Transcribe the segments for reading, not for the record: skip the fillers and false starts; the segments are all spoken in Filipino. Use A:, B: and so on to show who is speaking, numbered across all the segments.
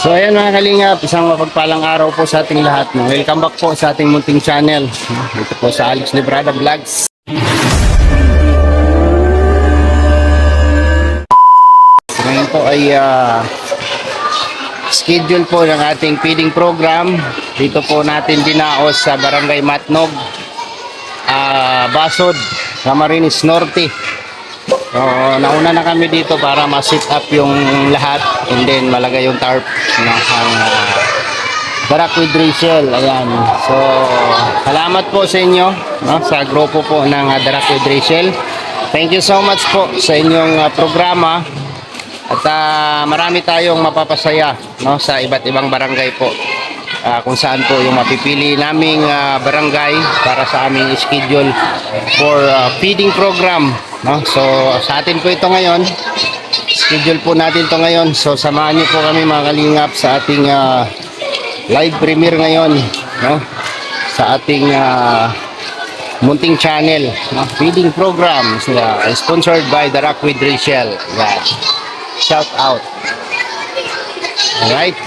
A: So ayan mga kalingap, isang mapagpalang araw po sa ating lahat. Welcome back po sa ating munting channel. Dito po sa Alex Librada Vlogs. Ngayon po ay schedule po ng ating feeding program. Dito po natin dinaos sa Barangay Matnog, Basod, Camarines Norte. So, nauna na kami dito para ma-set up yung lahat and then malagay yung tarp ng Darak with Rachel. Ayan. So, salamat po sa inyo, no, sa grupo po ng Darak with Rachel. Thank you so much po sa inyong programa at marami tayong mapapasaya, no, sa iba't ibang barangay po. Kung saan po yung mapipili naming barangay para sa aming schedule for feeding program, no? So sa atin po ito ngayon, schedule po natin ito ngayon. So samahan niyo po kami mga kalingap sa ating live premiere ngayon, no? Sa ating munting channel, no? Feeding program sponsored by Darak with Rachel. Yeah. Shout out. Alright.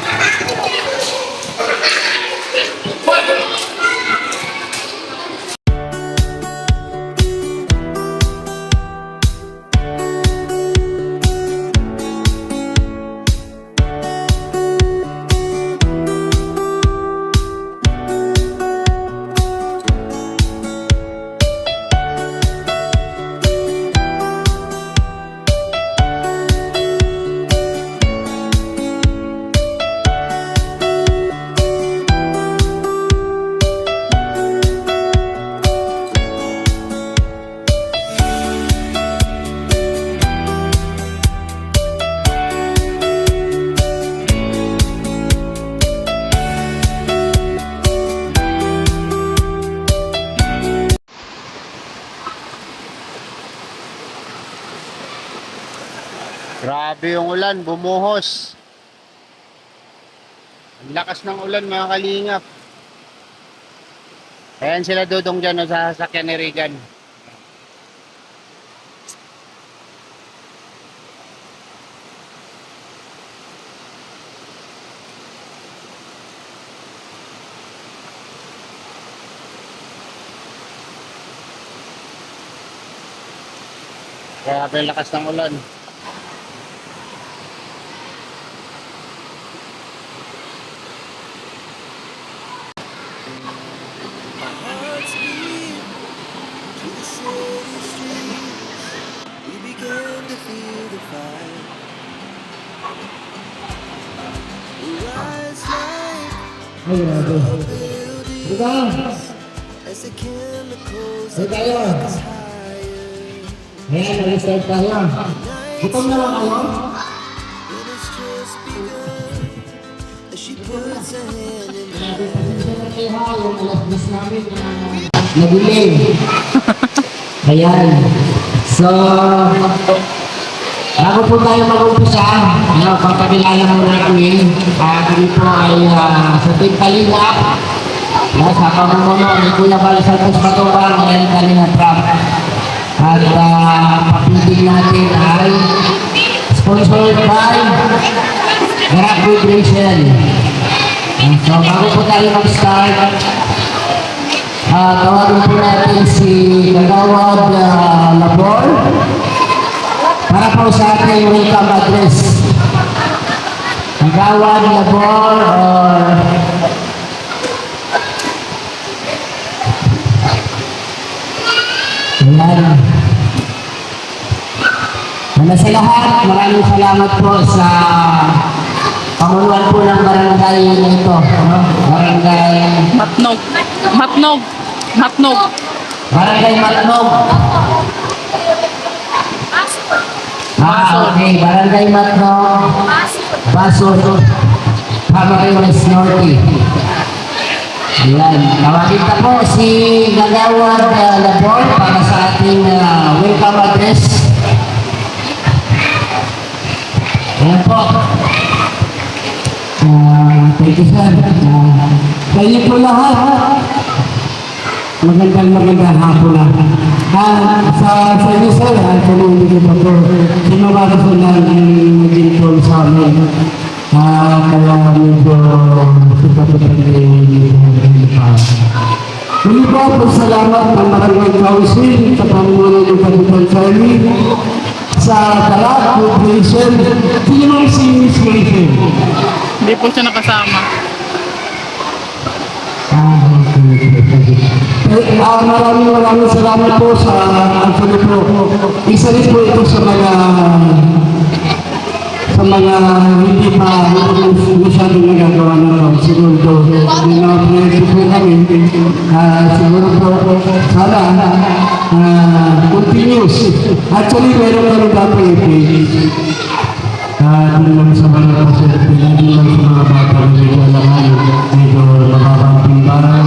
A: Grabe yung ulan, bumuhos. Ang lakas ng ulan mga kalingap. Ayan sila Dudong dyan, no, sa sasakyan ni Regan. Grabe yung lakas ng ulan.
B: Ay, grabe. Diba? Ay, tayo. Ayan, nag-start tayo. Gutom na lang kayo? Grabe, pasensya na kayo ha. Yung alas 10 namin nag-delay. Ayan. So, bago po tayo mag-umpisa, papakilala muna kami. Kami po ay sa Team Kalingap, sa pamumuno ni Kuya Val Santos Matubang, ngayon Kalingap Trap. At papiling natin ay sponsored by Darak with Rachel. So bago po tayo mag-start, tawagin po natin si Kagawad Labor para po sa ating welcome address. Kagawad Labor or ayan. Sa lahat, maraming salamat po sa pamunuan po ng barangay na ito. Barangay
C: Matnog. Matnog. Matnog.
B: Barangay Matnog. Okay. Barangay Matnog. Basod. Camarines Norte. Ayan. Tawagin na po si Gagawad Labor para sa ating welcome address. Ayan po. Thank you, sir. Kayo po lahat. Magandang hapon na. Sa inyo, sir, kung hindi pa po, sinumara po lang yung naging sa amin. Kaya kapatid ng Muli po ang salamat ng Barangay Council sa pamumuno ng Kapitan Charlie sa Darak Corporation. Sino mo si Miss Rachel?
C: Hindi po siya nakasama.
B: Maraming salamat po sa actually po. Isa rin po ito sa mga hindi pa masyadong nagagawa na po. Siguro dinapres po kami. Siguro po sana continuous. Actually, meron kami dati hindi lang sa mga pasyente, hindi lang sa mga bata na medyo alangan, medyo nababang timbangan,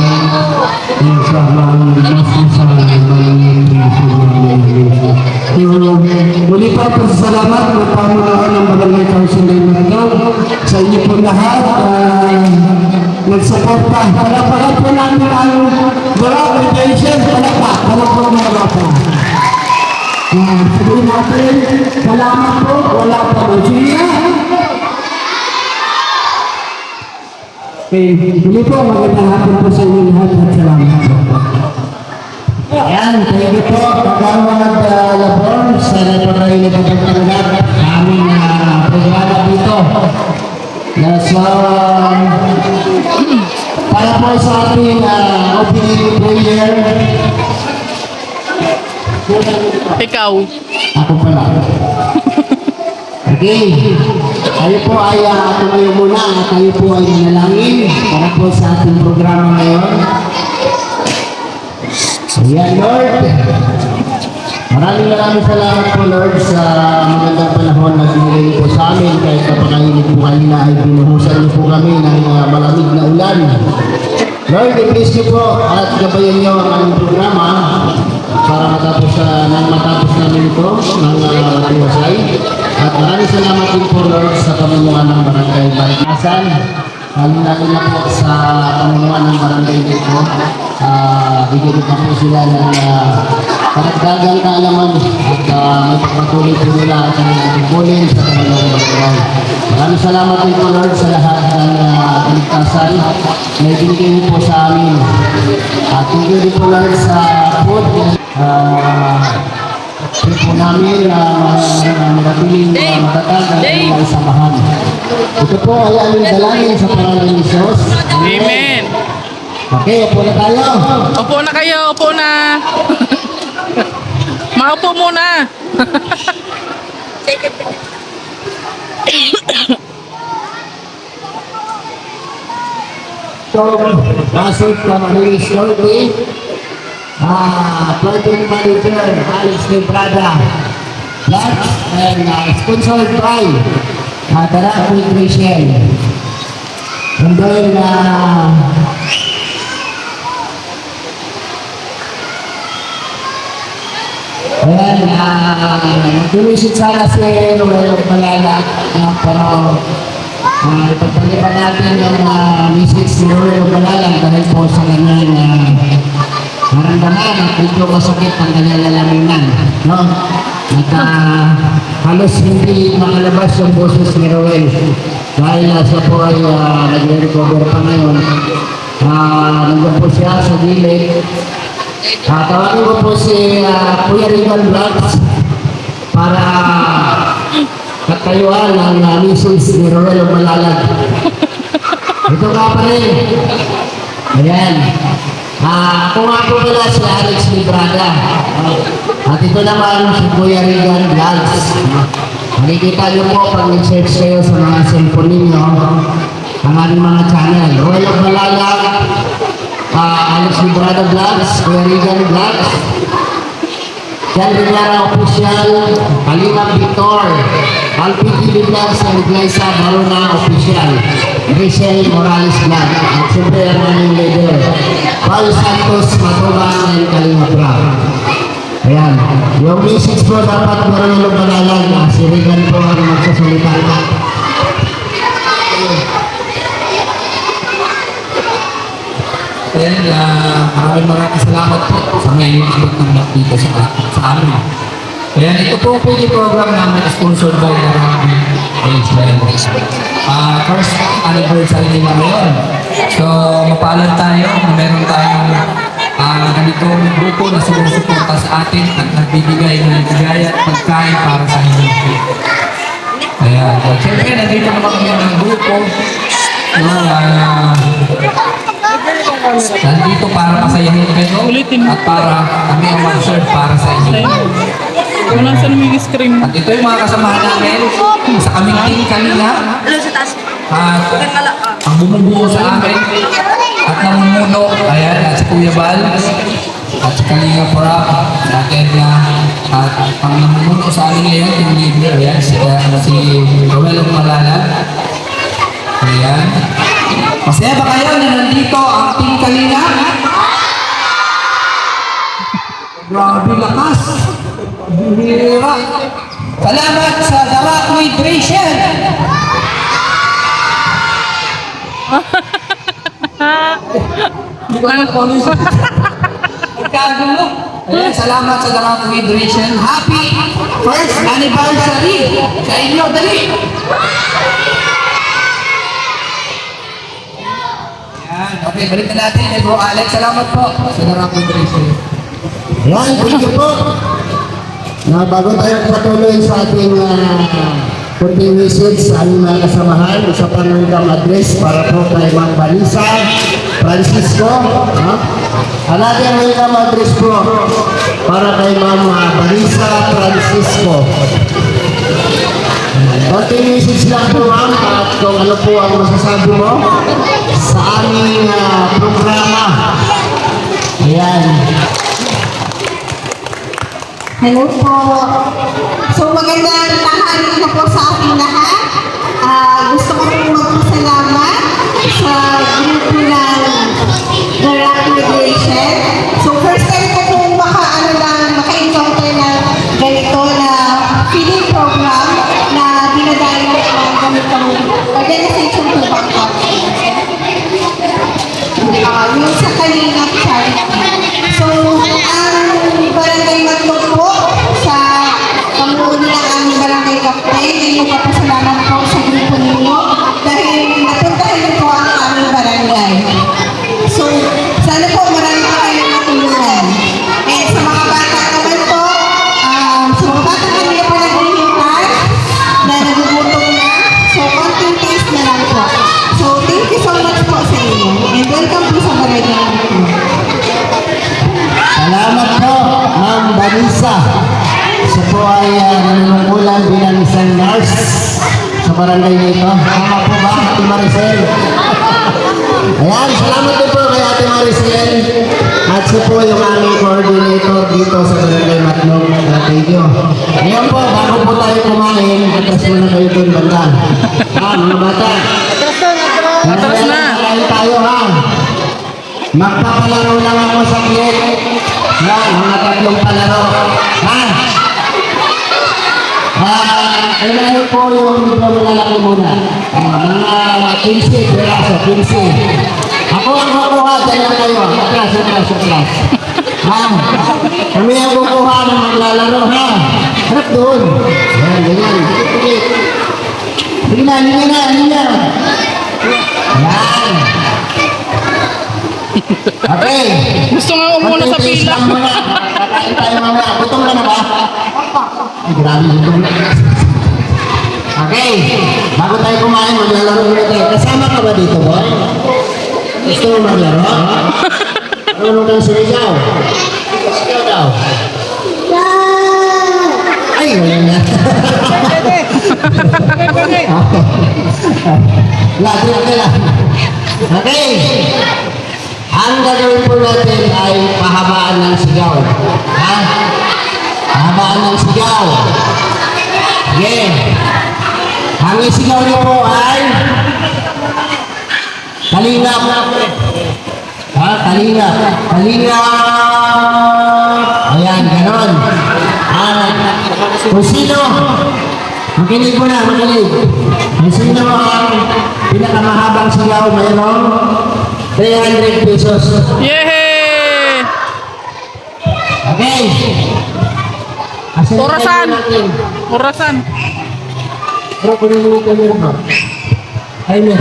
B: yung sa mga mas sa muli pa po salamat ng pamunuan ng Barangay Council ng Managaw sa inyo po lahat nagsuporta. Palapakan po namin ang Darak Corporation. Palapakan po mga bata. Sabihin natin, salamat po, wala pa po siya. Okay, muli po, magandang hapon po sa inyo lahat at salamat po. Ayan, thank you po, Kagawad Labor, sa napakain na pagkakanggap aming programa dito. So, para po sa ating opening prayer,
C: Ikaw.
B: ako pala. Okay. Kayo po ay tumayo muna at kayo po ay manalangin para po sa ating programa ngayon. Ayan, Lord. Maraming salamat po, Lord, sa magandang panahon na binigay niyo po sa amin. Kahit napakainit po kanina ay binuhusan niyo po kami ng malamig na ulan. Lord, i-bless niyo po at gabayan niyo ang aming programa para nang matapos namin ito ng matiwasay. At maraming salamat din po, Lord, sa pamunuan ng Barangay Barikasan. Lalo na po sa pamunuan ng barangay dito. Bigyan pa po sila ng karagdagang kaalaman at may pagpatuloy po nila at ang tungkulin sa kanilang barangay. Maraming salamat din po, Lord, sa lahat ng kaligtasan na ibinigay niyo po sa amin. At thank you din po, Lord, sa food. Pray po namin na magatiling matatag ang mga samahan. Ito po ay aming dalangin sa pangalan ni Jesus.
C: Amen.
B: Okay, upo na tayo.
C: Upo na kayo, upo na. Maupo muna.
B: So, pasok ka Marie Shorty. Project Manager, Alex Limbrada. Lunch and sponsored by Darak Nutrition. And then, ayan, tumisit sana si Noel Malala pero ipagpalipan natin yung message ni Noel Malala dahil po sa kanyang maramdaman at medyo masakit ang kanyang lalamunan, no? At halos hindi makalabas yung boses ni Noel dahil siya po ay nag-recover pa ngayon. Nandun po siya sa gilid. Tawagin ko po si Kuya Regan Vlogs para katayuan ng message ni Roel Malalag. Ito ka pa rin. Ayan. Ako nga po pala si Alex Librada. At ito naman si Kuya Regan Vlogs. Makikita niyo po pag nag-search kayo sa mga cellphone ninyo ang aming mga channel. Roel Malalag, Alex Librada Vlogs, Kuya Regan Vlogs, Jan Rinyara Official, Kalinga Victor, Alpiti Vlogs, and Glyza Barona Official, Rachel Morales Vlog, at siyempre ang aming leader, Paul Santos Matubang, and Kalinga Vlog. Ayan, yung message po dapat marunong malalag, si Regan po ang magsasalita.
D: Then, maraming salamat po sa may ibig ng dito sa amin. Kaya ito po po yung program namin sponsored by the First anniversary nila ngayon. So, mapalad tayo na meron tayong ganitong grupo na sumusuporta sa atin at nagbibigay ng ligaya at pagkain para sa inyo. Ayan. So, siyempre, nandito naman kami ng grupo. Nandito para masayahin kayo at para kami ang mag-serve para sa inyo.
C: Wala sa naming scream.
D: At ito yung mga kasamahan namin sa kaming team kanina. At ang bumubuo sa amin at namumuno, ayan, at si Kuya Bal at si Kalinga Prab natin at ang namumuno sa amin ngayon, team leader, ayan, si Roel Malala. Ayan. Masaya ba kayo na nandito ang team Kalinga? Grabe lakas. Bihira. Salamat sa Darak with Rachel. Hindi ko alam kung ano yung pagkagulo. Ayan, salamat sa Darak with Rachel. Happy first anniversary sa inyo. Dali. Ayan, okay, balik na natin. Bro Alex, salamat po sa Darak with Rachel.
B: Yan, thank you po. Na bago tayo patuloy sa ating kunting message sa aming mga kasamahan, isa pang welcome address para po kay Mang Balisa Francisco. Another welcome address po para kay Ma'am Balisa Francisco. Kunting message lang po, ma'am, at kung ano po ang masasabi mo sa aming programa. Ayan.
E: Hello po. So magandang tanghali na po sa ating lahat. Gusto ko pong magpasalamat sa grupo ng Darak Migration. So first time ko pong maka-encounter na ganito na feeding program na dinadayo ng ganitong organization to Bangkok. Yung sa Kalingap Charity. So, ang barangay Matlog po sa pamuno ng aming barangay captain, ay nagpapasalamat po sa grupo ninyo dahil napuntahan niyo po ang aming barangay. So, sana po marami pa kayong matulungan. And sa mga bata naman po, sa mga bata naman na po naghihintay, na nagugutom na, so konting taste na lang po. So, thank you so much po sa inyo. And welcome po sa barangay.
B: Salamat po, Ma'am Balisa. Siya po ay nanunungkulan bilang isang nurse sa barangay nito. Tama po ba, Ate Maricel? Ayan, salamat din po kay Ate Maricel. At siya po yung aming coordinator dito sa barangay Matlog. Thank you. Ngayon po, bago po tayo kumain, atras muna kayo doon banda. Mga bata.
C: Atras na.
B: Kakain tayo, ha? Magpapalaro lang ako sa clip. Yan, mga tatlong palaro. Ha? Kailangan po yung medyo malalaki muna. Mga 15, peraso, 15. Ako ang kukuha, dyan lang kayo. Atras. Ha? Kami ang kukuha ng maglalaro, ha? Harap doon. Yan, ganyan. Sige na. Yan. Okay.
C: Gusto nga umuna sa pila.
B: Kakain tayo mamaya. Gutom ka na ba? Ay, grabe gutom na. Okay. Bago tayo kumain, maglalaro na tayo. Kasama ka ba dito, boy? Gusto mo maglaro? Ano kang sinigaw? Sinigaw daw. Ay, wala na. Lagi ka lang. Okay. Ang gagawin po natin ay pahabaan ng sigaw. Ha? Pahabaan ng sigaw. Yeah. Ang isigaw niyo po ay Kalingap. Ha? Kalingap. Ayan, ganon. Kung sino, makinig mo na, makinig. Kung sino ang pinakamahabang sigaw, mayroong 300 pesos.
C: Yay!
B: Okay.
C: Orasan.
B: Pero kunin mo yung camera mo. Timer.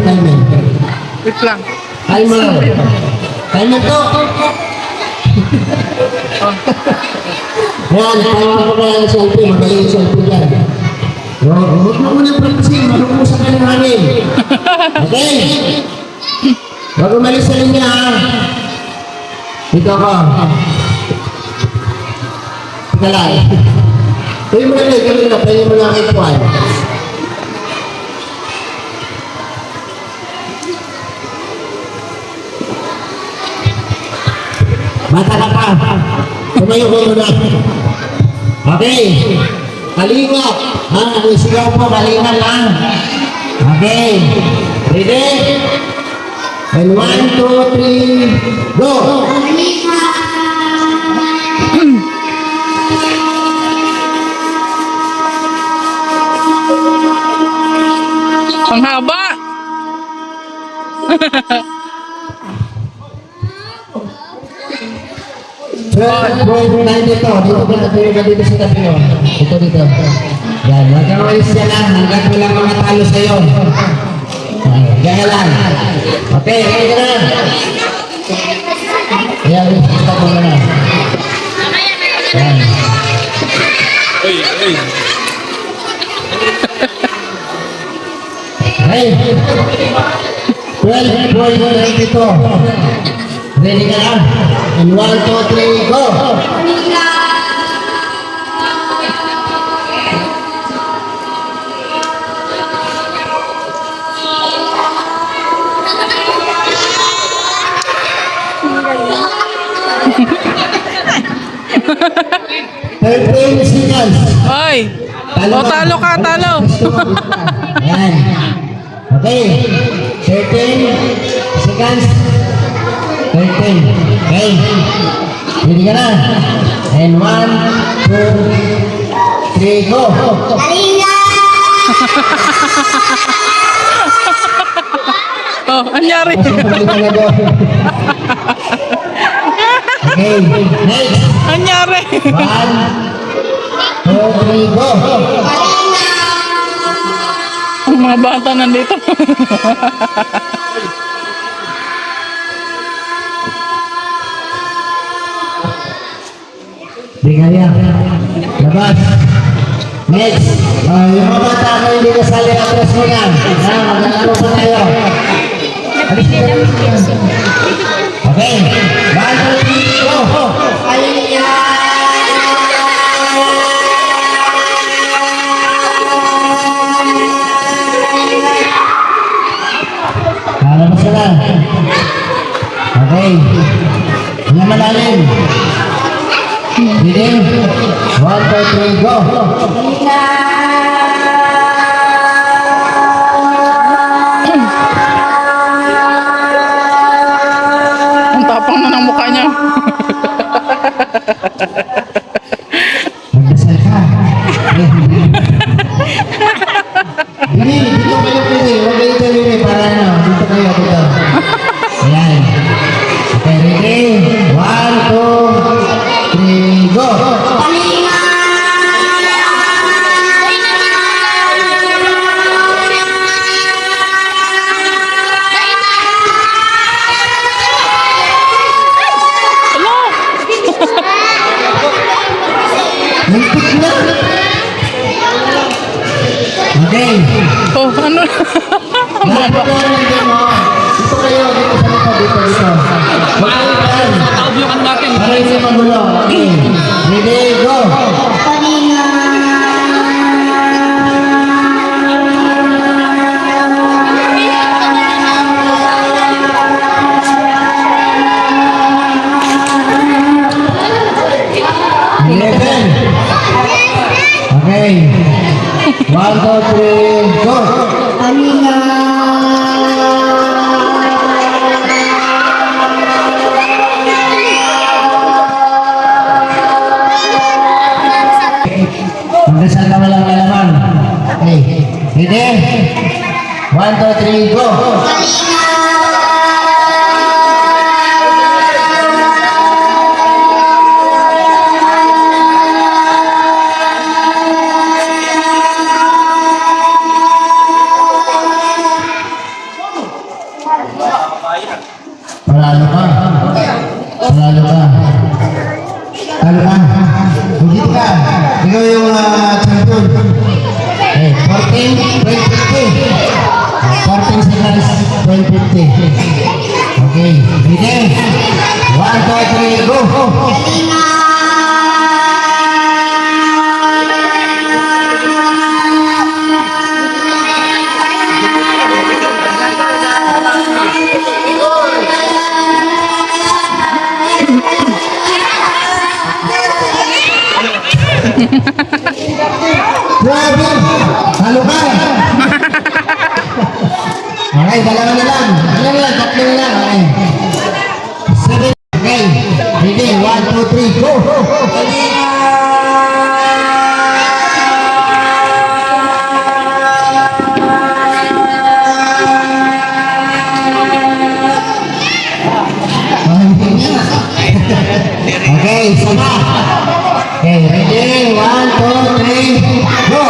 C: Wait lang.
B: Timer. Timer to. Ayan, tawa ko na yung selfie. Magaling yung selfie dyan. Huwag mo muna practicein. Malukusan ka ng hangin. Okay? Huwag umalis sa linya, ha? Dito ako. Teka lang. Tayo mo na lang. Tayo mo lang kay Juan. Bata ka pa. Tumayo ko muna. Okay. Kalingap. Ha? Ang sigaw po, kalingap lang. Okay. Ready? And 1, 2, 3, go!
C: Ang haba.
B: Dito ka dito sa tabi mo. Dito. Yan, huwag kang walis yan lang. Hanggat walang mga talo sa'yo. Yan lang. Okay, ready ka na. Yan, stop mo na. Yan. Hey, 12 boys dito. Ready ka na? And 1, 2, 3, go! Thirteen seconds.
C: Ay. O, talo ka, talo.
B: Ayan. Okay. 13 seconds. 13. Okay. Ready ka na? And 1, 2, 3, go!
C: Oh, anyari.
B: Okay. Next.
C: Anyari.
B: 1, 2, 3, go!
C: Ang mga bata nandito.
B: Di kaya. Labas. Next. Yung mga bata ko hindi kasali ang atras mo na. Maglalaro pa tayo. Alis ka na. Okay. 1, 2, 3, go! Lalabas ka na. Okay. Hindi malalim. Ready? 1, 2, 3, go!
C: Ang tapang na ng mukha niya.
B: Magdasal ka. Hindi, dito kayo pwede. Huwag kayo taliri para ano. Dito kayo, dito. Ayan. Okay, ready? 1, 2, 3, go! Nagpit na! Okay.
C: Oh, ano?
B: Lahat po nandun mo. Dito kayo, dito sa likod, dito. Magkaitan.
D: Taubyukan natin.
B: Para hindi magulo. Okay. Ready, go! Okay. 1, 2, 3, go! Magdasal ka walang lalaman. Okay. Ready? 1, 2, 3, go! Panalo ka. Panalo ka. Talo ka. Hindi ka. Ikaw yung champion. Okay, 14, 20, 14 seconds, 20, 50. Okay, ready? 1, 2, 3, go! Grabe! Talo ka! Okay, dalawa na lang. Ano na lang, tatlo na lang. Okay. 7. Okay. Ready? 1, 2, 3, go! Okay, sama. Okay, ready? 1, 2, 3, go!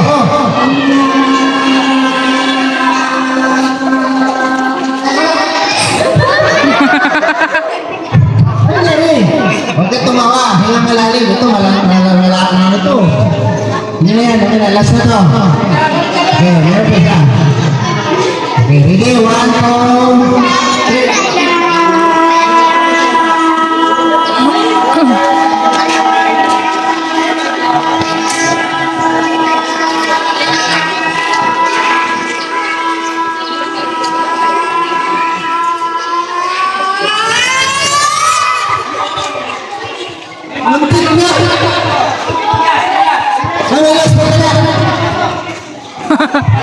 B: Huwag ka tumawa. Hingang malalim. Ito, malalaan na ito. Hindi na yan. Hindi na. Last na to. Okay, meron pa siya. Okay, ready? 1, 2, 3. Ano last pa na?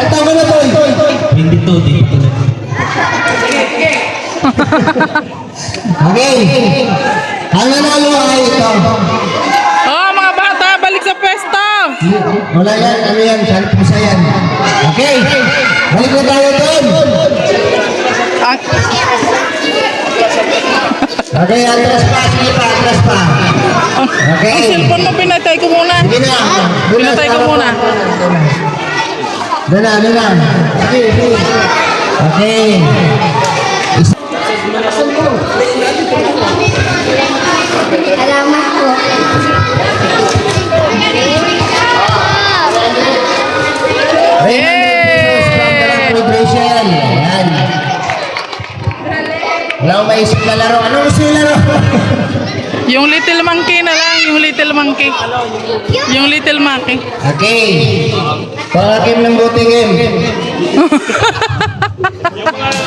B: Ito ba na to?
D: Hindi to, dito na.
B: Okay. Ang nanalo ay ito.
C: Oh, mga bata, balik sa pwesto.
B: Wala yan. Ano yan? Pusa yan. Okay. Balik na tayo doon.
C: Ah,
B: Okay, atras pa. Sige pa, atras pa.
C: ang
B: Okay.
C: cellphone mo, pinatay ko muna.
B: Sige na.
C: Pinatay ko muna.
B: Doon na. Sige, sige. Okay.
E: Salamat po.
C: Yay!
B: Rachel. Ayan. Wala akong maisip na laro. Ano gusto yung laro?
C: Yung little monkey na lang, yung little monkey. Yung little monkey.
B: Okay. Pakakim ng buting game.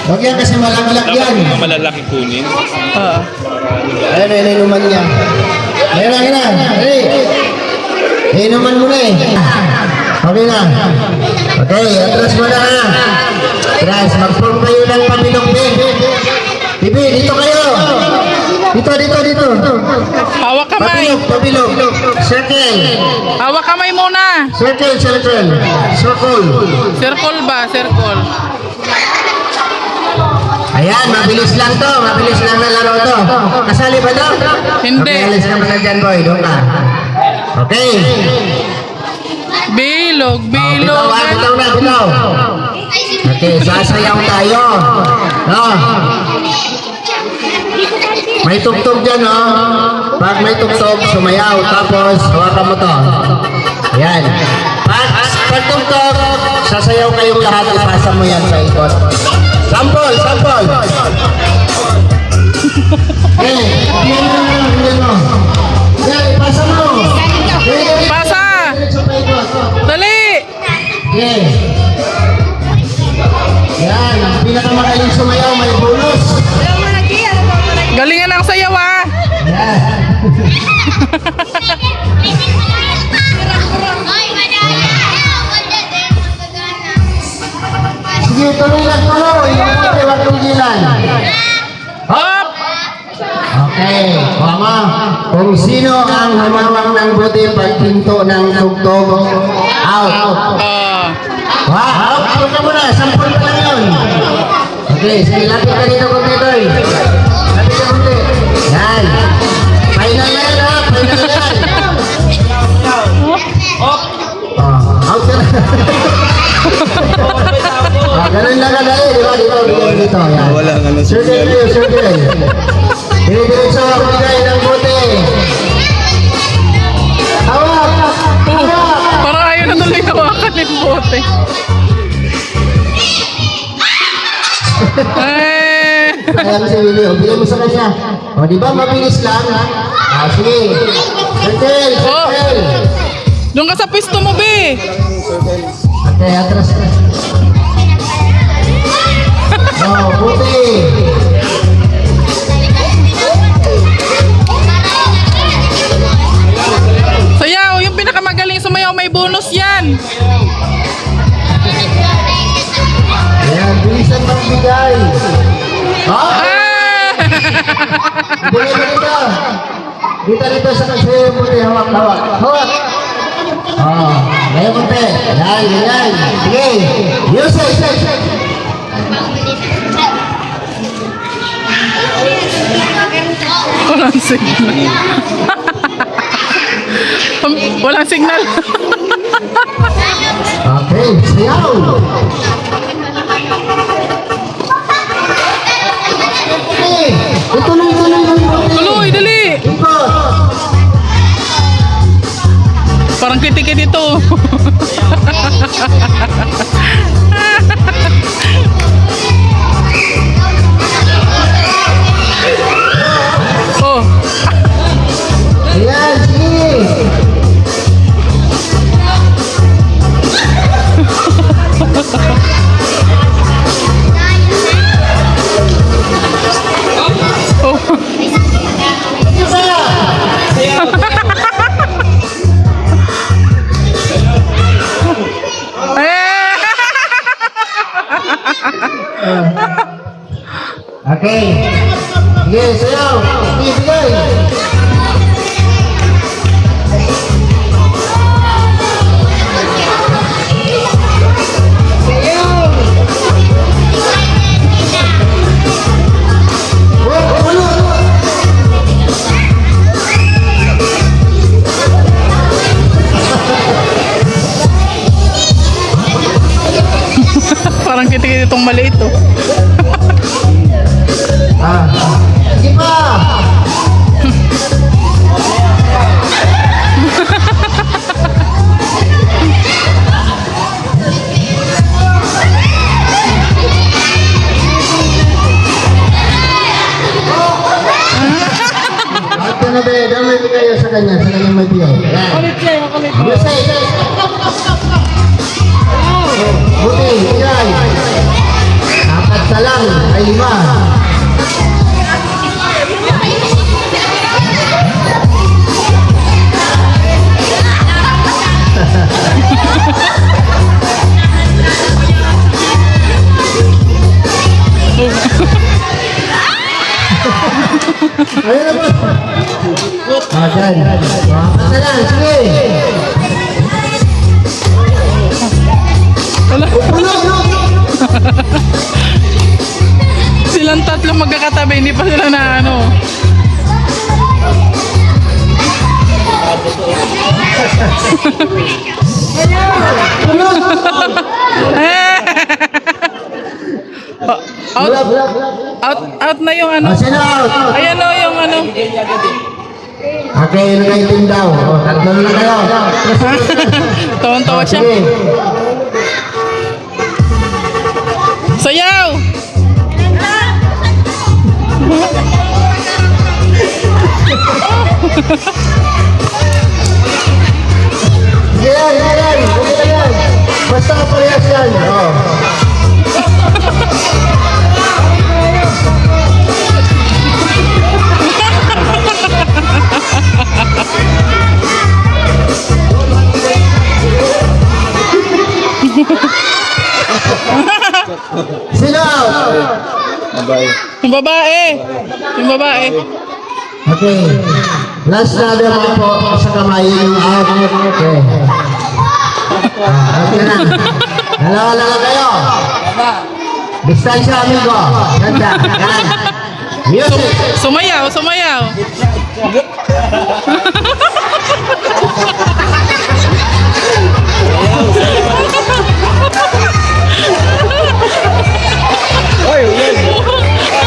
B: Huwag yan kasi malaglag yan.
F: Malalaki kunin.
C: Oo.
B: Ayun na, inuman niya. Ayun na. Hey. Inuman mo na eh. Okay na. Okay, atras mo na ha. Atras, mag-form kayo ng pabilog din. Bibi, dito kayo. Dito.
C: Hawak kamay.
B: Pabilog. Circle.
C: Hawak kamay muna.
B: Circle. Circle.
C: Circle ba? Circle.
B: Ayan, mabilis lang to. Mabilis lang na laro to. Kasali ba to?
C: Hindi.
B: Okay, alis ka muna dyan, boy. Doon ka. Okay.
C: Bilog,
B: Bitaw,
C: bilog.
B: bitaw. Okay, sasayaw tayo. No? May tugtog dyan, no? Pag may tugtog, sumayaw. Tapos, hawakan mo to. Ayan. Pag tugtog, sasayaw kayong lahat. Ipasa mo yan sa ikot. Sample. Okay. Yan mo. Yan, ipasa mo.
C: Pasa! Dali!
B: Okay. Yan, ang pinakamagaling sumayaw, may bonus.
C: Galingan ang sayaw ah!
B: Yan. Sige, tuloy. Huwag tunggilan.
C: Hop!
B: Okay, mama. Kung sino ang humawak ng buti pagpinto ng tugtog, out. Wow, out ka muna. 10 pa lang yun. Okay, sige, lapit ka dito konti, Toy. Lapit ka konti. Yan. Final na yan, ha? Final na yan. Out ka na. Ganun lang kadali, di ba? Dito. Yan.
F: Kailangan ng
B: Circle
F: signal.
B: kayo, circle. Dire-diretso ako bigay ng bote. Hawak! Hawak!
C: Parang ayaw na tuloy hawakan yung bote. Eh,
B: Ayan si Willie, o, bigay mo sa kanya. O, di ba mabilis lang? Ah, sige. Circle,
C: Oh.
B: circle.
C: doon ka sa pwesto mo, be.
B: Okay, atras. Oh, bote.
C: Sayaw, yung pinakamagaling sumayaw, may bonus yan.
B: Ayan, bilisan magbigay. Ha?
C: Ah!
B: Bigay mo dito. Dito sa kansayo mo rin. Hawak, hawak. Hawak. Oh, gaya mo te. Yan, yan. Sige. Yusuf.
C: Walang signal. Walang signal.
B: Okay, sayaw. Okay, tuloy.
C: Tuloy, dali.
B: Ikot.
C: Parang kitikit ito. Oh,
B: Ayan, sige.
C: oh. Eh!
B: Okay. Sige, sayaw. Sige, bigay.
C: Parang kitikit itong maliit oh.
B: Ah, sige pa. Ate na be, damay kayo sa kanya may bigay. Kulit siya, kulit. Buti, bigay. Apat na lang, ay 5. Ayun na po. Dyan. Apat na lang, sige.
C: Wala.
B: Ulo.
C: Silang tatlo magkakatabi, hindi pa sila na ano. Eh! Out, out na yung ano.
B: Sino out?
C: Ayan o yung ano.
B: Okay, yun ang itim daw. O, tatlo na kayo.
C: Tawan-tawa siya.
B: Sige.
C: Sayaw!
B: Sige yan, yan. Okay na yan. Basta parehas yan. O. Sino out?
F: Bye.
C: Yung babae. Yung babae.
B: Okay. Last na naman po sa kamay yung out. Okay. Okay na. Dalawa lang kayo. Distansya amigo. Ganda. Yan. Music.
C: Sumayaw, sumayaw.
F: Ay, yan.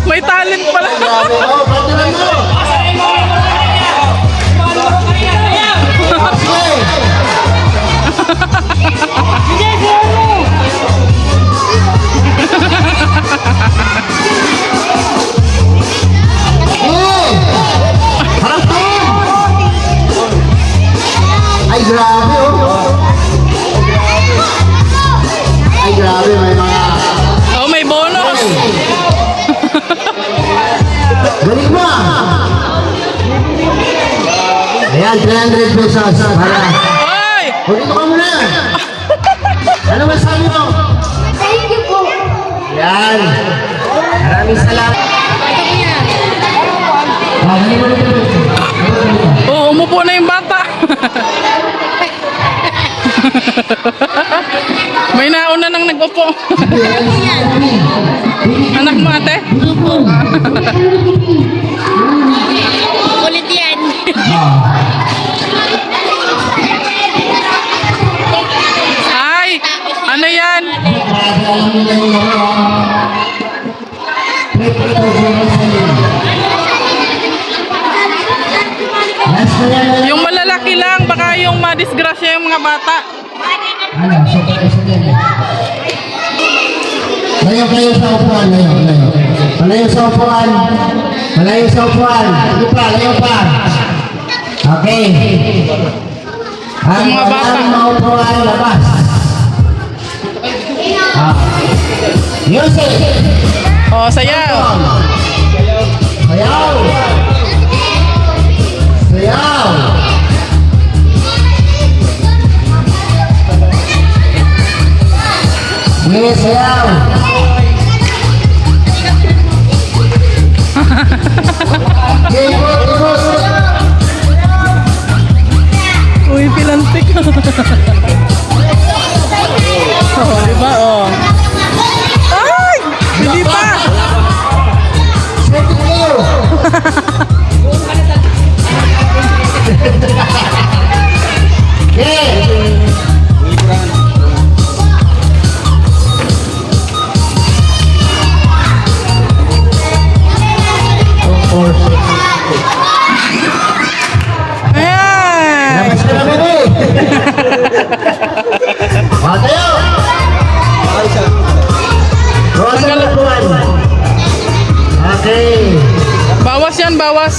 C: May talent pala.
A: Grabe, oh, patuloy mo. Ay, grabe, oh. Ay, grabe, may mga...
C: Oh, may bonus.
A: Galing mo, ah. Ayan, 300 pesos para...
C: Ay!
A: Huwag ito ka muna. Ano masabi mo?
E: Thank you po.
A: Yan. Maraming salamat.
C: Oh, umupo na yung bata. May nauna nang nag-upo. Anak mo, ate?
F: Kulit yan.
C: Ay! Ano yan? Yung malalaki lang, baka yung madisgrasya yung mga bata.
B: Ano, layo kayo sa upuan, layo. Malayo sa upuan. Malayo sa upuan. Sige pa, layo pa. Okay. Ang
C: Yung mga bata.
B: mga upuan, labas. Music.
C: Oh, sayaw.
B: Sayaw. Sayaw. Sige, sayaw. Ikot.
C: Uy, pilantik. Oh, diba? Oh. Ay! Hindi pa!
B: Sige kayo. Okay.
C: Ayan!
B: Labas ka na, bebe. O, tayo. Bawas ang upuan. Okay.
C: Bawas yan, bawas.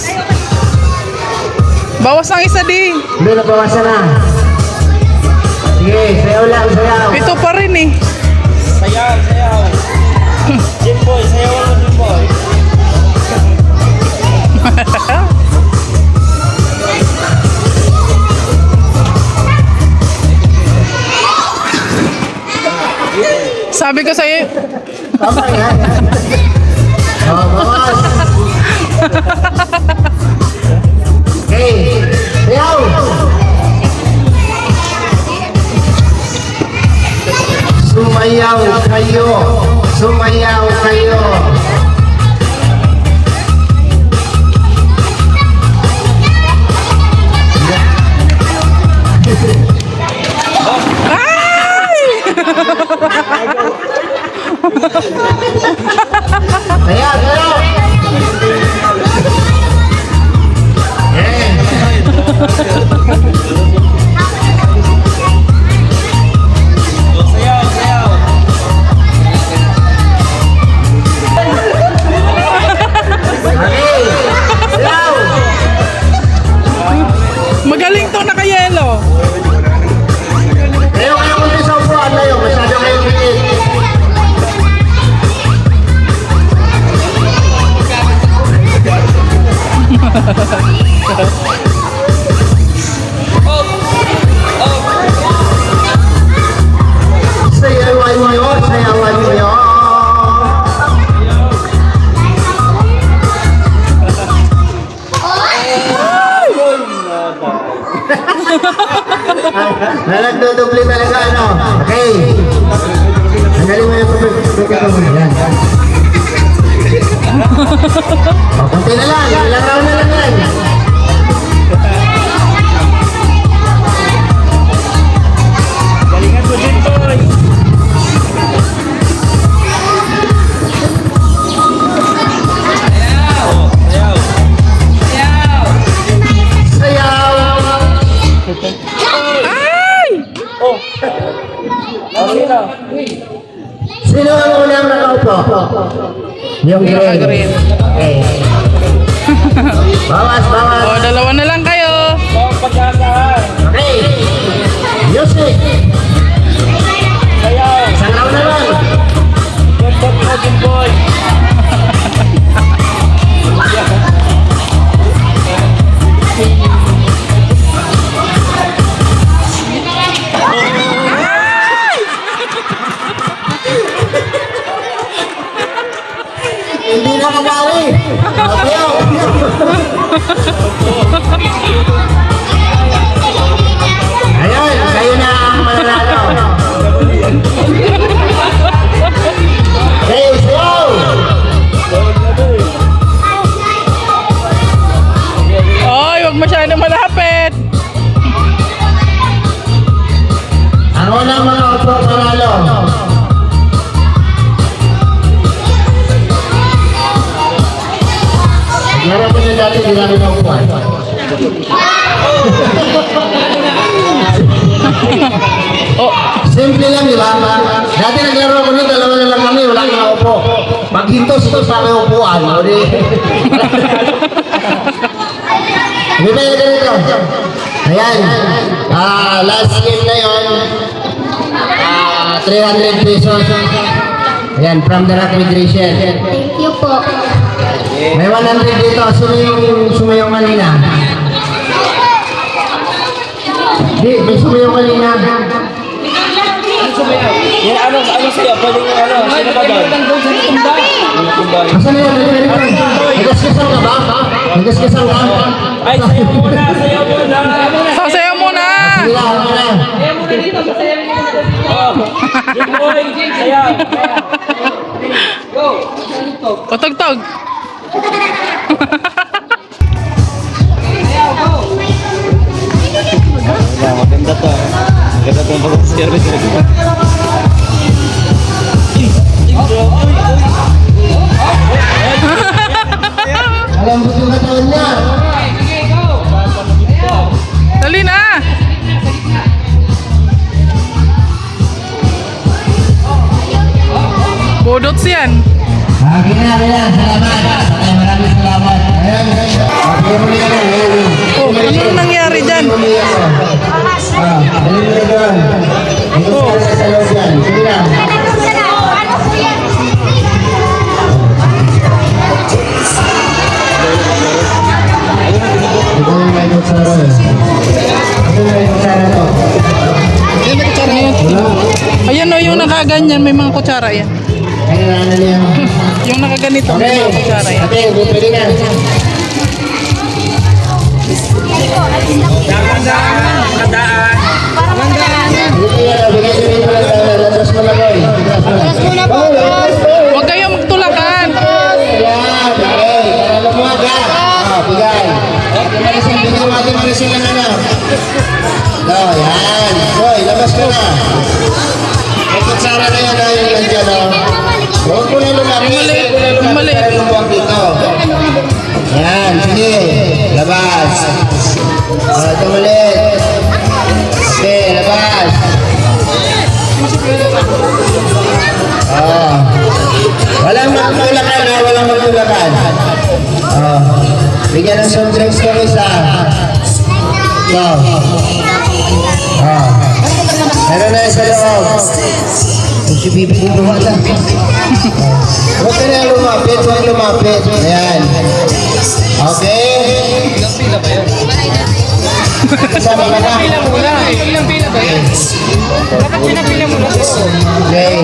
C: Bawas ang isa di.
B: Hindi, nabawasan na. Sige, sayaw lang, sayaw.
C: Ito pa rin eh. Sabi ko sa'yo,
B: Tama yan. O, bawas. Okay, sayaw. Sumayaw kayo. Sumayaw kayo. Sayaw, sayaw. Yeah. Okay, sayaw.
C: magaling to nakayelo.
B: Kayo kundi sa upuan na yun. Masyado kayo pilit. Sayawan nyo, sayawan nyo. Nagdudubli talaga ano. Okay. Tanggalin mo yung tubig. Yan. O, kunti na lang. Ilang round na lang yan. Yung
C: Yung
B: green.
C: green.
B: Okay. Bawas, bawas.
C: O, dalawa na lang kayo.
B: Okay. Music. Isang round na lang. Hindi na magawi. Ayun, kayo na ang mananalo. Hey, slow!
C: Oy, wag masyado malapit.
B: Ang unang mga upo manalo. Meron ko na dati, hindi namin naupuan.
C: Oh,
B: Simple lang, di ba? Dati naglaro ko nun, dalawa na lang kami, wala kang upo. Maghinto, sito sa may upuan. O di. Hindi tayo ganito. Ayan. Last game na yun. 300 pesos. Ayan, from the Rock with Rachel.
E: Thank you po.
B: May 100 dito. Sumayaw kanina. Di, may sumayaw kanina.
F: Yung ano sa'yo? Pwede yung ano? Sino ka doon?
B: Asan na yun? Nagaskesan ka ba? Nagaskesan ka?
F: Ay, sayo muna! Sayo muna!
C: sasayaw muna.
B: Sige lang, ako na.
F: Oh, Jim Boy! Sayaw!
C: Patugtog.
F: Maganda to. Maganda to ang pag-service.
B: Alam mo yung katawan niya.
C: Dali na. Budots yan.
B: Okay na. Salamat. Maraming salamat. Ayan. Okay, muli ka na.
C: Oh, ano nangyari dyan?
B: Dali mo na doon. Ito sa loob yan. Sige lang. Ito yung may kutsara. Ito yung may kutsara to.
C: Ayan o, yung nakaganyan, may mga kutsara yan.
B: Kailangan na niya.
C: Yung nakaganito, may
B: Okay.
C: mga kutsara yan.
B: Okay, pwede na. Dito yan, bigay nyo dito lang tayo. Latras mo lang, boy. Latras mo lang.
C: Huwag kayong magtulakan.
B: Yan, okay. Karalo mo agad. Bigay. Ate Maricel, bigay mo Ate Maricel ng ano. Yan. Boy, labas ka na. May kutsara na yan, yung nandiyan, Huwag mo na lumapit.
C: Maliit.
B: Huwag mo na lumapit.
C: Maliit.
B: Para lumuwag dito. Yan, sige. Labas. Ito maliit. Sige, labas. Walang magtulakan, ha? Walang magtulakan. Bigyan ng soft drinks ko isa. Meron na isa loob. Si Bibi dito wala. Huwag ka na lumapit, huwag lumapit. Ayan. Okay? Sama ka na. Okay.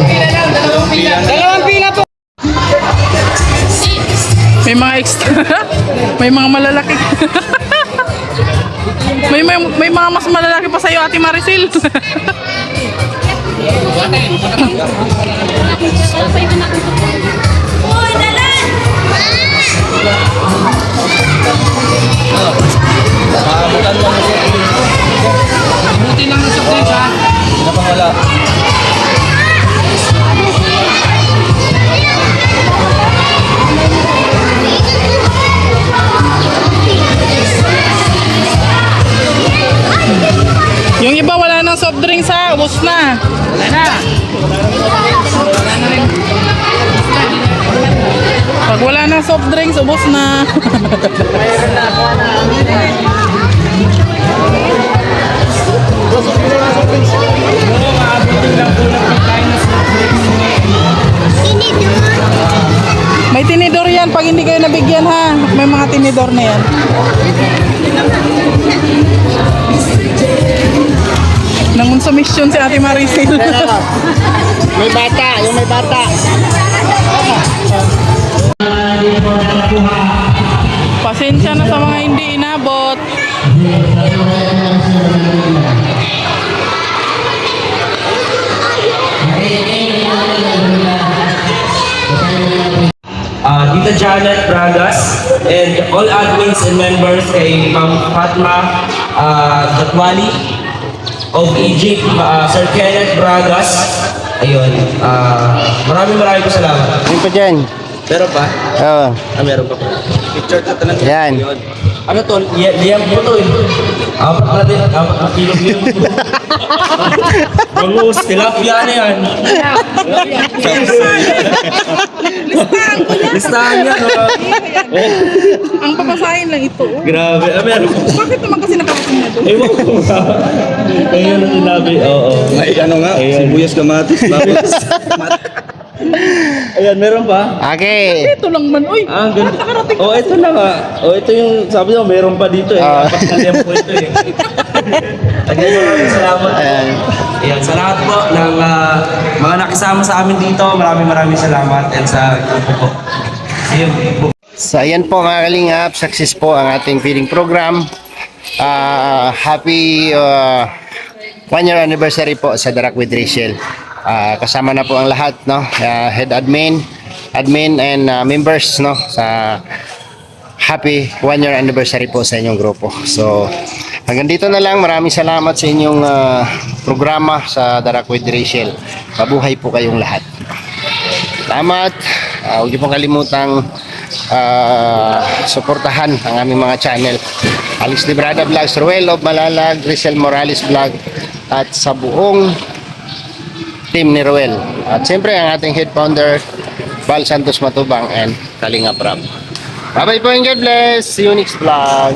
C: May mga extra. May mga malalaki. may mga mas malalaki pa sa'yo, Ate Maricel.
D: Buti lang sa place ha.
F: Sino pang wala?
C: Yung iba wala nang soft drinks ha, ubos na.
D: Wala na. Wala na rin.
C: Wala na soft drinks, ubos na. May tinidor yan pag hindi kayo nabigyan ha. May mga tinidor na yan. Nangonsumisyon si Ate Maricel.
A: May bata, yung may bata.
C: Pasensya na sa mga hindi inabot.
G: Tita Janet Bragas and all admins and members kay Ma'am Fatma Datwali of Egypt, Sir Kenneth Bragas. Ayun, maraming po salamat.
A: Yung pa dyan.
G: Meron pa?
A: Oo.
G: Meron pa. Picture to tanan.
A: Yan.
G: Ano to? Liyam po to eh. 4 kilo yun. Bangus, tilapia na yan. Listahan yan.
C: Ang papasahin lang ito. Oh.
G: Grabe. Meron pa.
C: Bakit naman kasi nakakasin na doon?
G: Ewan ko nga. Ayun ang sinabi. Oo.
F: May ano nga, sibuyas kamatis. Tapos,
G: Ayan, meron pa.
A: Okay.
C: Ito lang man. Uy,
G: Ganun.
C: nakarating.
G: Oh, ito na nga. Oh, ito yung sabi niyo, meron pa dito eh.
A: Ah.
G: 4 na liyam po ito eh. Again, maraming salamat.
A: Ayan.
G: Ayan, sa lahat po ng mga nakisama sa amin dito, maraming salamat and sa grupo po. Ayun po.
A: So ayan po mga kalingap, success po ang ating feeding program. Happy 1-year anniversary po sa Darak with Rachel. Kasama na po ang lahat, no? Head admin and members, no? Sa happy 1-year anniversary po sa inyong grupo. So hanggang dito na lang. Maraming salamat sa inyong programa sa Darak with Rachel. Mabuhay po kayong lahat. Salamat. Huwag niyo pong kalimutang suportahan ang aming mga channel. Alex Librada Vlogs, Ruel of Malalag, Rizal Morales Vlog, at sa buong team ni Ruel. At siyempre ang ating head founder, Val Santos Matubang and Kalinga Prab. Bye bye po and God bless. See you next vlog.